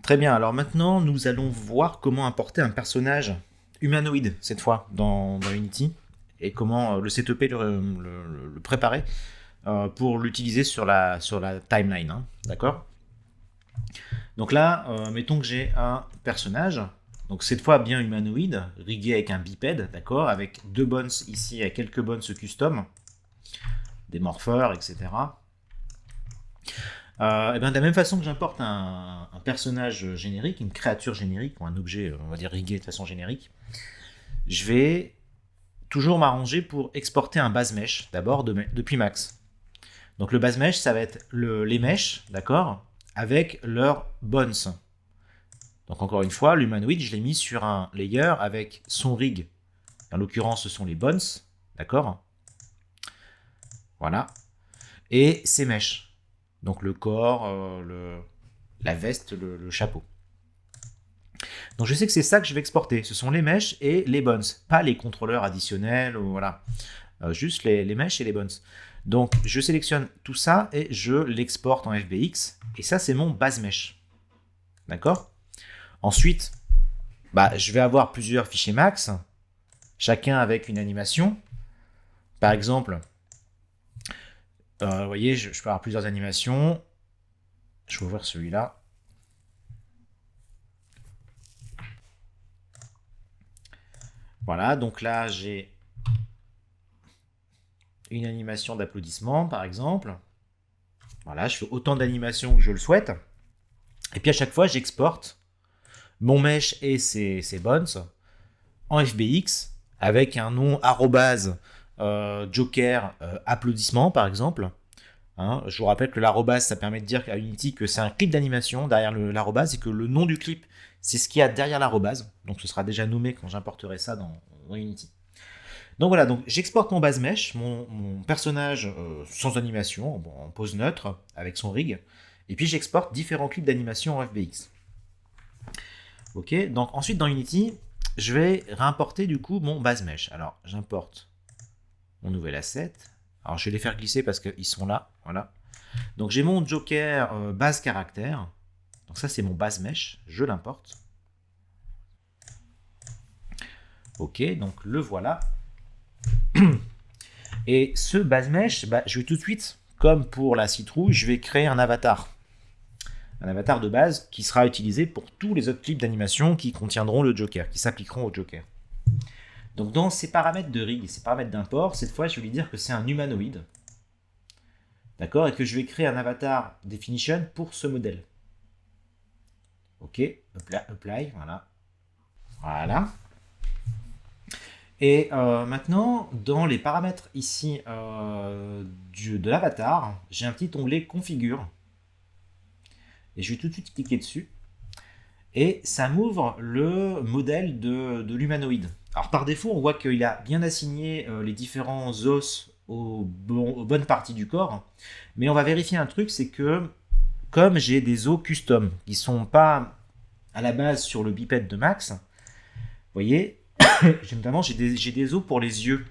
Très bien, alors maintenant nous allons voir comment importer un personnage humanoïde cette fois dans Unity et comment le setuper, le préparer pour l'utiliser sur la timeline, hein, d'accord. Donc là, mettons que j'ai un personnage, donc cette fois bien humanoïde, rigué avec un bipède, d'accord, avec deux bones ici, et quelques bones custom, des morpheurs, etc. Et bien de la même façon que j'importe un personnage générique, une créature générique, ou un objet, on va dire rigué de façon générique, je vais toujours m'arranger pour exporter un base mesh, d'abord depuis Max. Donc le base mesh, ça va être les meshs, d'accord, avec leurs bones. Donc encore une fois, l'humanoïde, je l'ai mis sur un layer avec son rig. En l'occurrence, ce sont les bones, d'accord. Voilà. Et ses meshs. Donc le corps, la veste, le chapeau. Donc je sais que c'est ça que je vais exporter. Ce sont les meshs et les bones, pas les contrôleurs additionnels, ou voilà. Juste les meshs et les bones. Donc je sélectionne tout ça et je l'exporte en FBX. Et ça, c'est mon base mesh. D'accord. Ensuite, je vais avoir plusieurs fichiers max, chacun avec une animation. Par exemple, vous voyez, je peux avoir plusieurs animations. Je vais ouvrir celui-là. Voilà, donc là, j'ai une animation d'applaudissement, par exemple. Voilà, je fais autant d'animations que je le souhaite. Et puis à chaque fois, j'exporte mon mesh et ses bones en FBX avec un nom arrobase joker applaudissement, par exemple. Hein, je vous rappelle que l'arrobase, ça permet de dire à Unity que c'est un clip d'animation derrière l'arrobase et que le nom du clip, c'est ce qu'il y a derrière l'arrobase. Donc ce sera déjà nommé quand j'importerai ça dans Unity. Donc voilà, donc j'exporte mon base mesh, mon personnage sans animation, en pose neutre, avec son rig, et puis j'exporte différents clips d'animation en FBX. Ok, donc ensuite dans Unity, je vais réimporter du coup mon base mesh. Alors j'importe mon nouvel asset. Alors je vais les faire glisser parce qu'ils sont là, voilà. Donc j'ai mon joker base caractère. Donc ça c'est mon base mesh, je l'importe. Ok, donc le voilà. Et ce base mesh, je vais tout de suite, comme pour la citrouille, je vais créer un avatar. Un avatar de base qui sera utilisé pour tous les autres clips d'animation qui contiendront le Joker, qui s'appliqueront au Joker. Donc dans ces paramètres de rig et ces paramètres d'import, cette fois je vais lui dire que c'est un humanoïde. D'accord. Et que je vais créer un avatar definition pour ce modèle. Ok, apply, voilà. Voilà. Et maintenant, dans les paramètres ici de l'avatar, j'ai un petit onglet configure. Et je vais tout de suite cliquer dessus. Et ça m'ouvre le modèle de l'humanoïde. Alors par défaut, on voit qu'il a bien assigné les différents os aux bonnes parties du corps. Mais on va vérifier un truc, c'est que comme j'ai des os custom qui sont pas à la base sur le bipède de Max, vous voyez, notamment j'ai des os pour les yeux.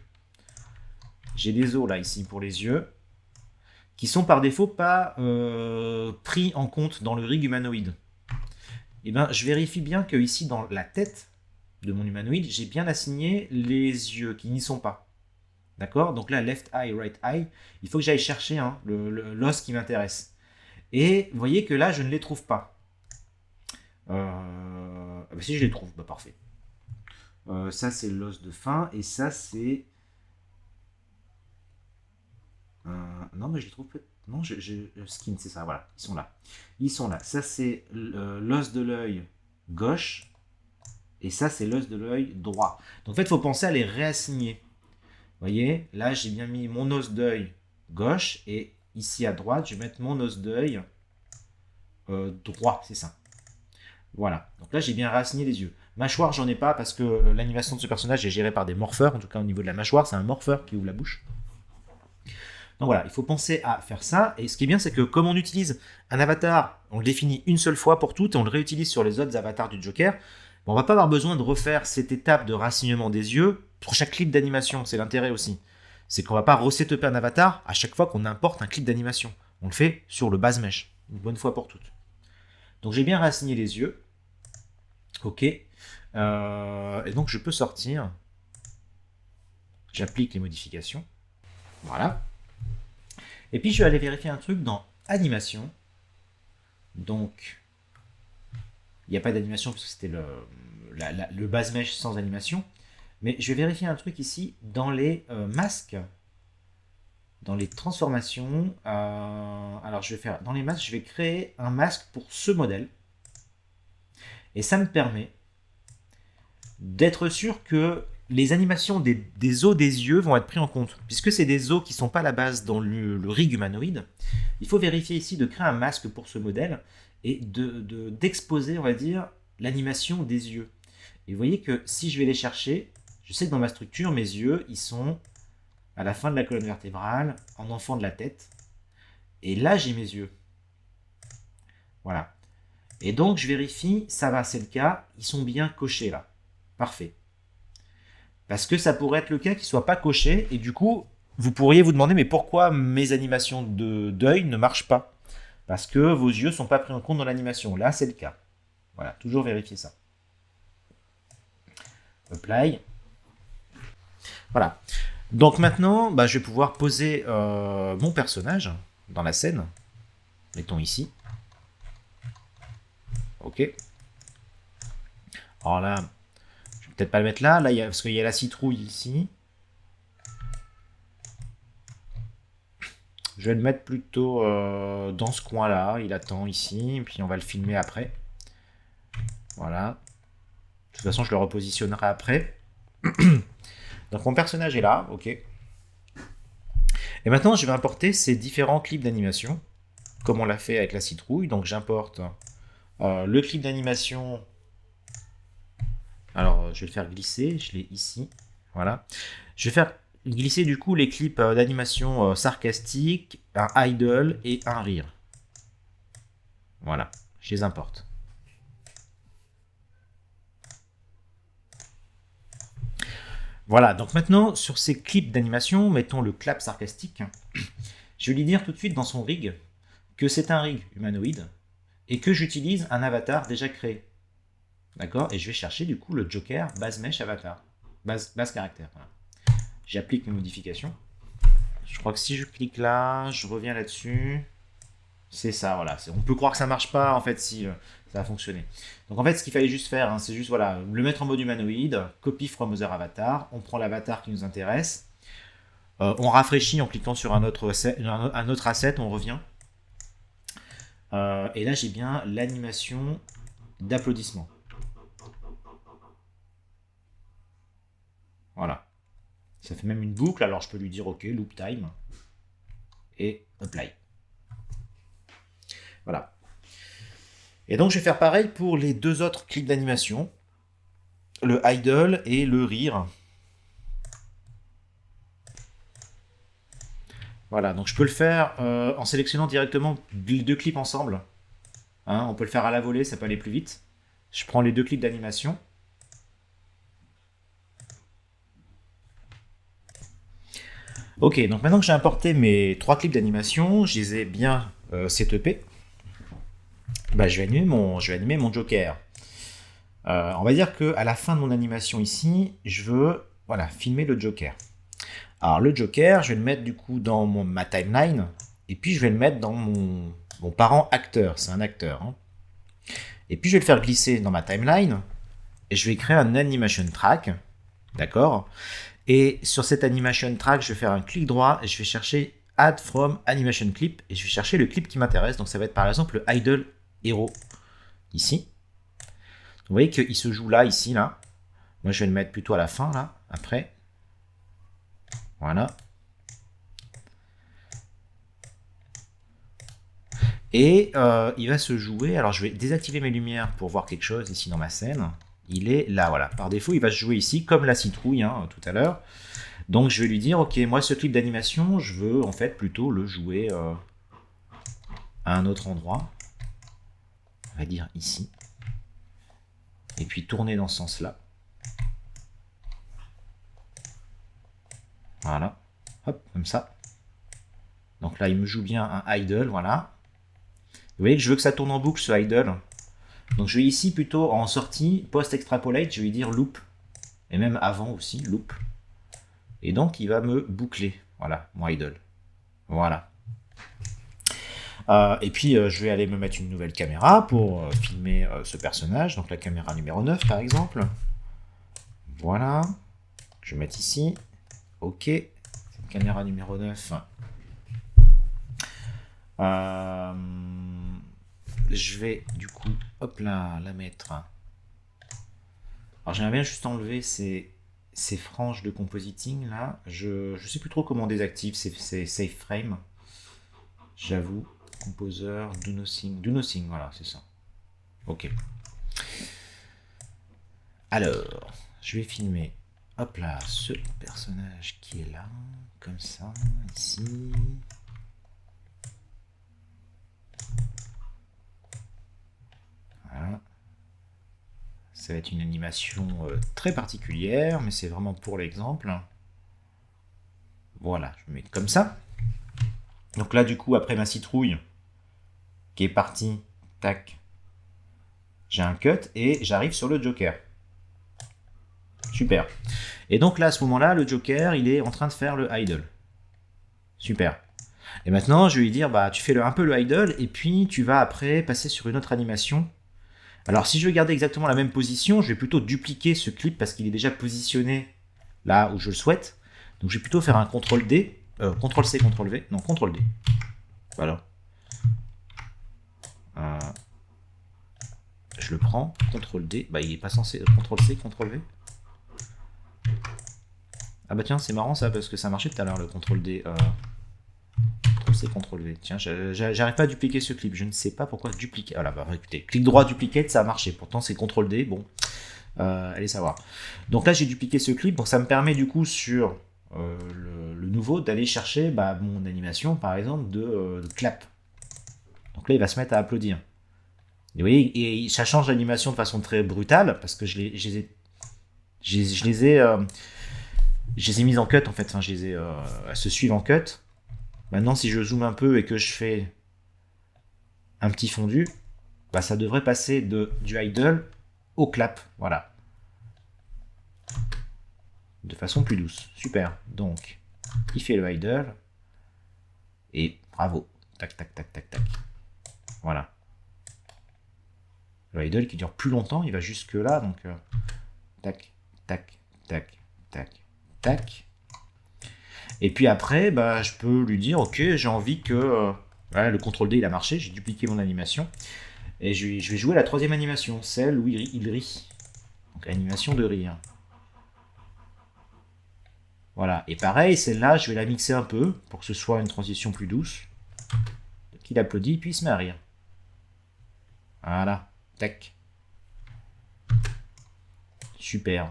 J'ai des os là ici pour les yeux qui sont par défaut pas pris en compte dans le rig humanoïde. Et ben, je vérifie bien que ici dans la tête de mon humanoïde, j'ai bien assigné les yeux qui n'y sont pas. D'accord. Donc là, left eye, right eye, il faut que j'aille chercher l'os qui m'intéresse. Et vous voyez que là, je ne les trouve pas. Si je les trouve, parfait. Ça, c'est l'os de fin. Et ça, c'est... non, mais je les trouve peut-être... Non, skin, c'est ça, voilà. Ils sont là. Ils sont là. Ça, c'est l'os de l'œil gauche. Et ça, c'est l'os de l'œil droit. Donc, en fait, il faut penser à les réassigner. Vous voyez, là, j'ai bien mis mon os d'œil gauche. Et ici, à droite, je vais mettre mon os d'œil droit, c'est ça. Voilà. Donc là, j'ai bien réassigné les yeux. Mâchoire, j'en ai pas parce que l'animation de ce personnage est gérée par des morpheurs. En tout cas, au niveau de la mâchoire, c'est un morpheur qui ouvre la bouche. Donc voilà, il faut penser à faire ça. Et ce qui est bien, c'est que comme on utilise un avatar, on le définit une seule fois pour toutes et on le réutilise sur les autres avatars du Joker, on va pas avoir besoin de refaire cette étape de racinement des yeux pour chaque clip d'animation. C'est l'intérêt aussi. C'est qu'on va pas resetuper un avatar à chaque fois qu'on importe un clip d'animation. On le fait sur le base mesh, une bonne fois pour toutes. Donc j'ai bien réassigné les yeux. Ok. Et donc je peux sortir. J'applique les modifications. Voilà. Et puis je vais aller vérifier un truc dans animation. Donc il n'y a pas d'animation parce que c'était le base mesh sans animation. Mais je vais vérifier un truc ici dans les masques. Dans les transformations. Alors je vais faire dans les masques, je vais créer un masque pour ce modèle. Et ça me permet d'être sûr que les animations des os des yeux vont être pris en compte. Puisque c'est des os qui ne sont pas à la base dans le rig humanoïde, il faut vérifier ici de créer un masque pour ce modèle et d'exposer, on va dire, l'animation des yeux. Et vous voyez que si je vais les chercher, je sais que dans ma structure, mes yeux, ils sont à la fin de la colonne vertébrale, en enfant de la tête. Et là, j'ai mes yeux. Voilà. Et donc, je vérifie, ça va, c'est le cas, ils sont bien cochés là. Parfait. Parce que ça pourrait être le cas qu'ils ne soient pas cochés, et du coup, vous pourriez vous demander, mais pourquoi mes animations d'œil ne marchent pas? Parce que vos yeux ne sont pas pris en compte dans l'animation. Là, c'est le cas. Voilà, toujours vérifier ça. Apply. Voilà. Donc maintenant, bah, je vais pouvoir poser mon personnage dans la scène. Mettons ici. Ok. Alors là, je vais peut-être pas le mettre là, parce qu'il y a la citrouille ici. Je vais le mettre plutôt dans ce coin-là. Il attend ici, puis on va le filmer après. Voilà. De toute façon, je le repositionnerai après. Donc mon personnage est là, ok. Et maintenant, je vais importer ces différents clips d'animation, comme on l'a fait avec la citrouille. Donc j'importe le clip d'animation. Alors, je vais le faire glisser. Je l'ai ici. Voilà. Je vais faire glisser du coup les clips d'animation sarcastique, un idle et un rire. Voilà. Je les importe. Voilà, donc maintenant, sur ces clips d'animation, mettons le clap sarcastique, je vais lui dire tout de suite dans son rig que c'est un rig humanoïde et que j'utilise un avatar déjà créé. D'accord? Et je vais chercher du coup le Joker base mesh avatar, base caractère. Voilà. J'applique mes modifications. Je crois que si je clique là, je reviens là-dessus. C'est ça, voilà. On peut croire que ça marche pas, en fait, si ça a fonctionné. Donc en fait, ce qu'il fallait juste faire, hein, c'est juste voilà, le mettre en mode humanoïde, copy from other avatar, on prend l'avatar qui nous intéresse, on rafraîchit en cliquant sur un autre asset, on revient. Et là, j'ai bien l'animation d'applaudissement. Voilà. Ça fait même une boucle, alors je peux lui dire OK, loop time, et apply. Voilà. Et donc je vais faire pareil pour les deux autres clips d'animation, le idle et le rire. Voilà, donc je peux le faire en sélectionnant directement les deux clips ensemble. Hein, on peut le faire à la volée, ça peut aller plus vite. Je prends les deux clips d'animation. Ok, donc maintenant que j'ai importé mes trois clips d'animation, je les ai bien setupés. Bah, je vais animer mon Joker. On va dire qu'à la fin de mon animation ici, je veux filmer le Joker. Alors le Joker, je vais le mettre du coup dans ma timeline, et puis je vais le mettre dans mon parent acteur, c'est un acteur. Hein. Et puis je vais le faire glisser dans ma timeline, et je vais créer un animation track, d'accord? Et sur cette animation track, je vais faire un clic droit, et je vais chercher Add from Animation Clip, et je vais chercher le clip qui m'intéresse, donc ça va être par exemple le Idle Hero, ici. Vous voyez qu'il se joue là, ici, là. Moi je vais le mettre plutôt à la fin, là, après. Voilà. Et il va se jouer. Alors je vais désactiver mes lumières pour voir quelque chose ici dans ma scène. Il est là, voilà. Par défaut, il va se jouer ici, comme la citrouille hein, tout à l'heure. Donc je vais lui dire, ok, moi ce clip d'animation, je veux en fait plutôt le jouer à un autre endroit. On va dire ici. Et puis tourner dans ce sens-là. Voilà. Hop, comme ça. Donc là, il me joue bien un idle, voilà. Vous voyez que je veux que ça tourne en boucle, ce idle. Donc je vais ici plutôt en sortie, post-extrapolate, je vais dire loop. Et même avant aussi, loop. Et donc il va me boucler. Voilà, mon idle. Voilà. Et puis je vais aller me mettre une nouvelle caméra pour filmer ce personnage. Donc la caméra numéro 9 par exemple. Voilà. Je vais mettre ici. Ok. Cette caméra numéro 9. Je vais du coup, hop là, la mettre. Alors j'aimerais bien juste enlever ces franges de compositing là. Je sais plus trop comment on désactive ces safe frame. J'avoue. Composer, do nothing, voilà, c'est ça. Ok. Alors, je vais filmer, hop là, ce personnage qui est là, comme ça, ici. Voilà. Ça va être une animation très particulière, mais c'est vraiment pour l'exemple. Voilà, je me mets comme ça. Donc là, du coup, après ma citrouille qui est partie, tac, j'ai un cut et j'arrive sur le Joker. Super. Et donc là, à ce moment-là, le Joker, il est en train de faire le idle. Super. Et maintenant, je vais lui dire, bah, tu fais un peu le idle, et puis tu vas après passer sur une autre animation. Alors, si je veux garder exactement la même position, je vais plutôt dupliquer ce clip parce qu'il est déjà positionné là où je le souhaite. Donc, je vais plutôt faire un CTRL-D, CTRL-C, CTRL-V, non, CTRL-D. Voilà. Je le prends, CTRL-D, bah, il n'est pas censé CTRL-C, CTRL-V. Ah bah tiens, c'est marrant ça, parce que ça marchait tout à l'heure, le CTRL-D. CTRL-C, CTRL-V. Tiens, j'arrive pas à dupliquer ce clip. Je ne sais pas pourquoi dupliquer. Voilà, bah écoutez, clic droit, duplicate, ça a marché. Pourtant, c'est CTRL-D. Bon, allez savoir. Donc là, j'ai dupliqué ce clip. Donc ça me permet du coup sur le nouveau d'aller chercher mon animation, par exemple, de clap. Donc là, il va se mettre à applaudir. Et vous voyez, et ça change l'animation de façon très brutale, parce que je les ai mises en cut, en fait. Enfin, elles se suivent en cut. Maintenant, si je zoome un peu et que je fais un petit fondu, bah, ça devrait passer du idle au clap. Voilà. De façon plus douce. Super. Donc, il fait le idle. Et bravo. Tac, tac, tac, tac, tac. Voilà. Le idle qui dure plus longtemps, il va jusque là. Donc, tac, tac, tac, tac, tac. Et puis après, bah, je peux lui dire, ok, j'ai envie que... voilà, le CTRL-D, il a marché, j'ai dupliqué mon animation. Et je vais jouer la troisième animation, celle où il rit. Donc animation de rire. Voilà, et pareil, celle-là, je vais la mixer un peu, pour que ce soit une transition plus douce. Donc il applaudit, puis il se met à rire. Voilà, tac. Super.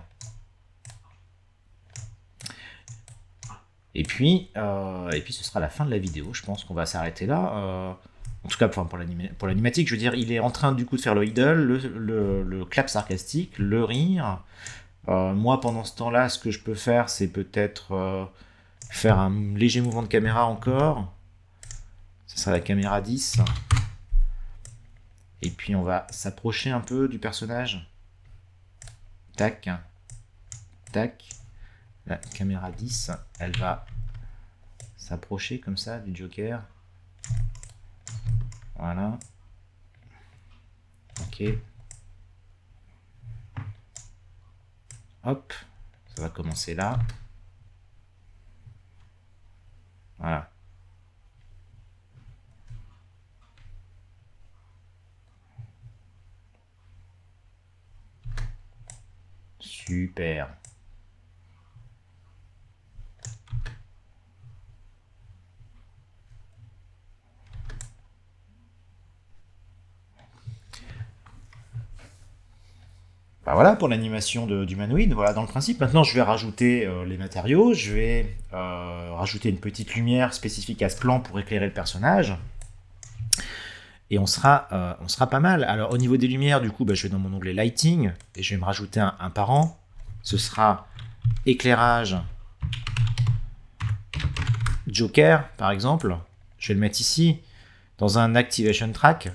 Et puis ce sera la fin de la vidéo. Je pense qu'on va s'arrêter là. En tout cas, pour l'animatique, je veux dire, il est en train du coup de faire le idle, le clap sarcastique, le rire. Moi, pendant ce temps-là, ce que je peux faire, c'est peut-être faire un léger mouvement de caméra encore. Ce sera la caméra 10. Et puis, on va s'approcher un peu du personnage. Tac. Tac. La caméra 10, elle va s'approcher comme ça du Joker. Voilà. Ok. Hop. Ça va commencer là. Voilà. Super. Bah voilà pour l'animation d'humanoïde, voilà dans le principe. Maintenant je vais rajouter les matériaux, je vais rajouter une petite lumière spécifique à ce plan pour éclairer le personnage. Et on sera pas mal. Alors au niveau des lumières, du coup, je vais dans mon onglet Lighting, et je vais me rajouter un parent. Ce sera éclairage Joker, par exemple. Je vais le mettre ici, dans un Activation Track.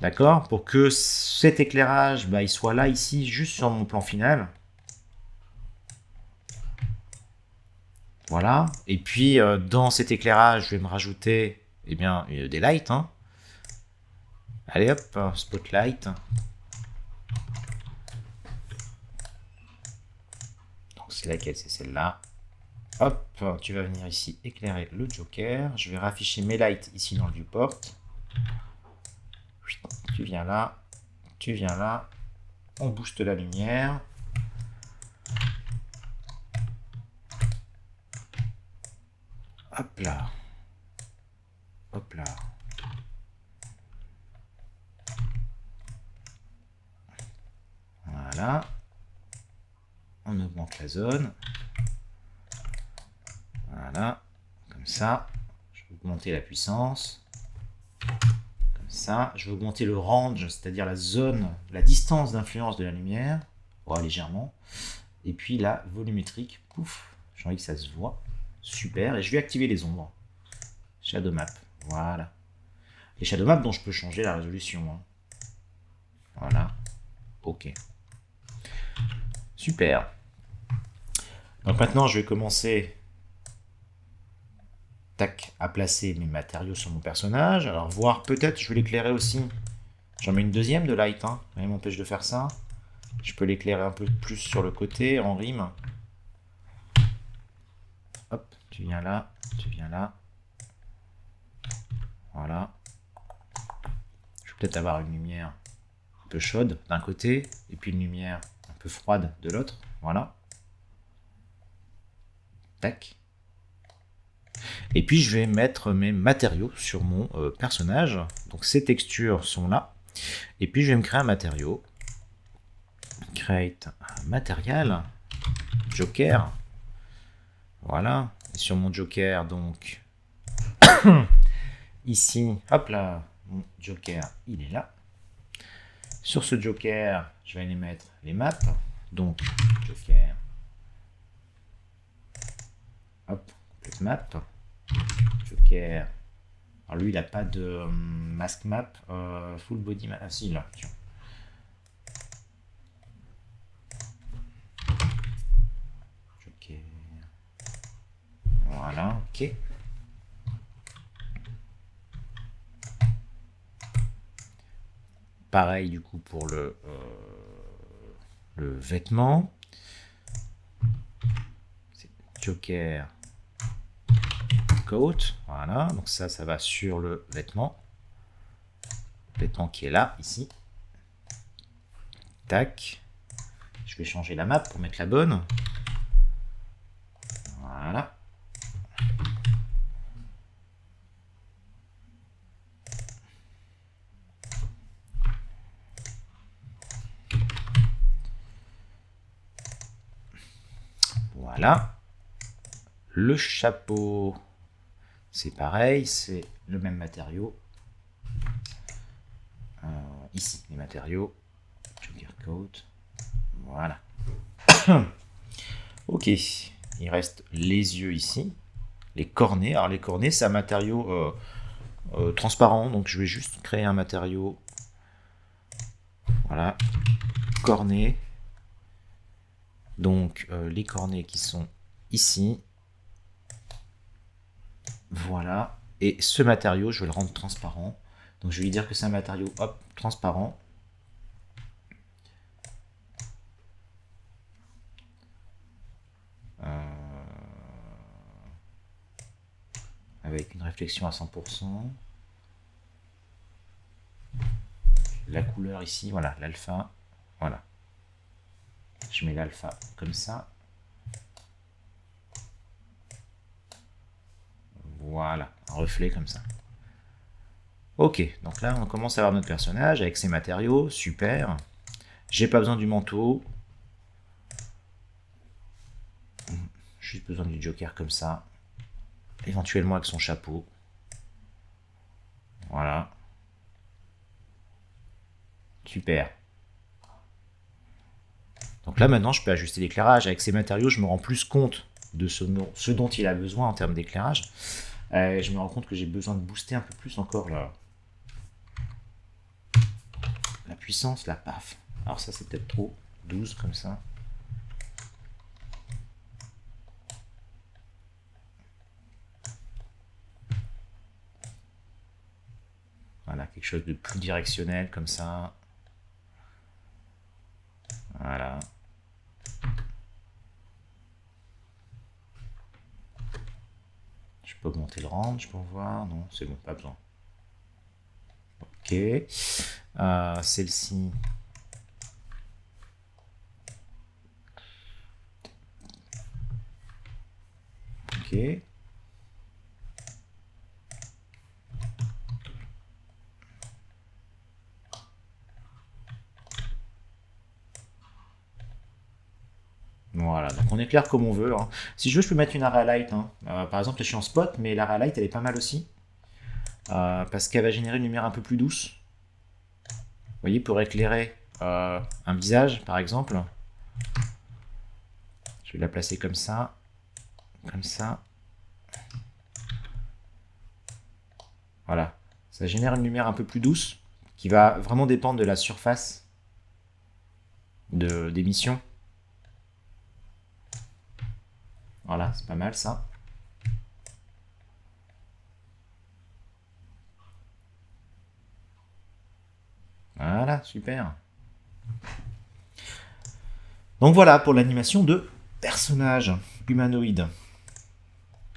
D'accord? Pour que cet éclairage, bah, il soit là, ici, juste sur mon plan final. Voilà. Et puis, dans cet éclairage, je vais me rajouter eh bien, des lights. Hein. Allez hop, spotlight. Donc, c'est laquelle? C'est celle-là. Hop, tu vas venir ici éclairer le Joker. Je vais rafficher mes lights ici dans le viewport. Tu viens là. Tu viens là. On booste la lumière. Hop là. Hop là. Voilà. On augmente la zone. Voilà. Comme ça. Je vais augmenter la puissance. Comme ça. Je vais augmenter le range, c'est-à-dire la zone, la distance d'influence de la lumière. Oh, légèrement. Et puis la volumétrique. Pouf. J'ai envie que ça se voit. Super. Et je vais activer les ombres. Shadow Map. Voilà. Les Shadow Map dont je peux changer la résolution. Hein. Voilà. Ok. Super. Donc maintenant, je vais commencer tac, à placer mes matériaux sur mon personnage. Alors, voir peut-être, je vais l'éclairer aussi. J'en mets une deuxième de light. Hein. Rien m'empêche de faire ça. Je peux l'éclairer un peu plus sur le côté, en rime. Hop, tu viens là, tu viens là. Voilà. Je vais peut-être avoir une lumière un peu chaude d'un côté, et puis une lumière un peu froide de l'autre. Voilà. Tac. Et puis je vais mettre mes matériaux sur mon personnage. Donc ces textures sont là. Et puis je vais me créer un matériau. Create un matériel. Joker. Voilà. Et sur mon Joker, donc ici, hop là, mon Joker, il est là. Sur ce Joker, je vais aller mettre les maps. Donc Joker. Hop, complete map. Joker. Alors lui, il n'a pas de mask map, full body map. Ah si, là, tiens. Joker. Voilà, ok. Pareil du coup pour le vêtement. C'est Joker. Coat, voilà, donc ça va sur le vêtement qui est là, ici. Tac, je vais changer la map pour mettre la bonne. Voilà. Voilà. Le chapeau, c'est pareil, c'est le même matériau. Ici, les matériaux. Joker Coat. Voilà. Ok. Il reste les yeux ici. Les cornets. Alors les cornets, c'est un matériau transparent. Donc je vais juste créer un matériau. Voilà. Cornet. Donc les cornets qui sont ici. Voilà. Et ce matériau, je vais le rendre transparent. Donc je vais lui dire que c'est un matériau hop, transparent. Avec une réflexion à 100%. La couleur ici, voilà, l'alpha. Voilà. Je mets l'alpha comme ça. Voilà, un reflet comme ça. Ok, donc là on commence à avoir notre personnage avec ses matériaux, super. J'ai pas besoin du manteau. Juste besoin du Joker comme ça. Éventuellement avec son chapeau. Voilà. Super. Donc là maintenant je peux ajuster l'éclairage. Avec ces matériaux je me rends plus compte de ce dont il a besoin en termes d'éclairage. Je me rends compte que j'ai besoin de booster un peu plus encore là. puissance là, paf. Alors ça c'est peut-être trop, 12 comme ça. Voilà, quelque chose de plus directionnel comme ça. Voilà. Je peux augmenter le range pour voir. Non, c'est bon, pas besoin. Ok. Celle-ci. Ok. Voilà, donc on éclaire comme on veut, hein. Si je veux, je peux mettre une area light, hein. Par exemple, là, je suis en spot, mais l'area light, elle est pas mal aussi. Parce qu'elle va générer une lumière un peu plus douce. Vous voyez, pour éclairer un visage, par exemple. Je vais la placer comme ça. Comme ça. Voilà. Ça génère une lumière un peu plus douce, qui va vraiment dépendre de la surface d'émission. Voilà, c'est pas mal ça. Voilà, super. Donc voilà pour l'animation de personnages humanoïdes.